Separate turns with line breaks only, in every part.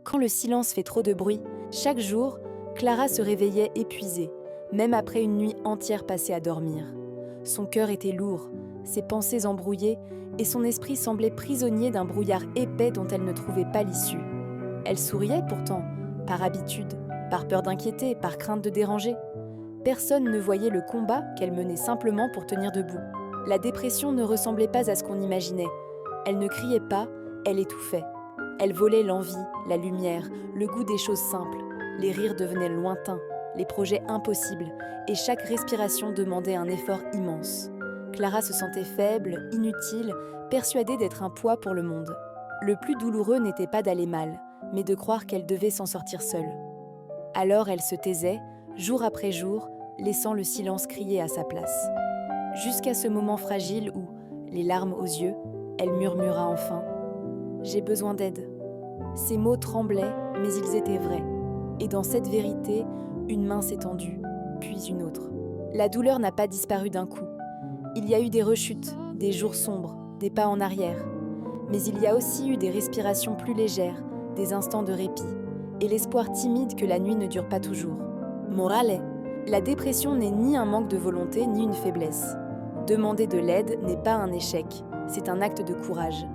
Quand le silence fait trop de bruit, chaque jour, Clara se réveillait épuisée, même après une nuit entière passée à dormir. Son cœur était lourd, ses pensées embrouillées, et son esprit semblait prisonnier d'un brouillard épais dont elle ne trouvait pas l'issue. Elle souriait pourtant, par habitude, par peur d'inquiéter, par crainte de déranger. Personne ne voyait le combat qu'elle menait simplement pour tenir debout. La dépression ne ressemblait pas à ce qu'on imaginait. Elle ne criait pas, elle étouffait. Elle volait l'envie, la lumière, le goût des choses simples. Les rires devenaient lointains, les projets impossibles, et chaque respiration demandait un effort immense. Clara se sentait faible, inutile, persuadée d'être un poids pour le monde. Le plus douloureux n'était pas d'aller mal, mais de croire qu'elle devait s'en sortir seule. Alors elle se taisait, jour après jour, laissant le silence crier à sa place. Jusqu'à ce moment fragile où, les larmes aux yeux, elle murmura enfin « J'ai besoin d'aide ». Ses mots tremblaient, mais ils étaient vrais. Et dans cette vérité, une main s'est tendue, puis une autre. La douleur n'a pas disparu d'un coup. Il y a eu des rechutes, des jours sombres, des pas en arrière. Mais il y a aussi eu des respirations plus légères, des instants de répit, et l'espoir timide que la nuit ne dure pas toujours. Morale, la dépression n'est ni un manque de volonté ni une faiblesse. Demander de l'aide n'est pas un échec, c'est un acte de courage.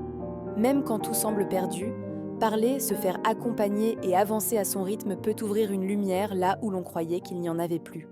Même quand tout semble perdu, parler, se faire accompagner et avancer à son rythme peut ouvrir une lumière là où l'on croyait qu'il n'y en avait plus.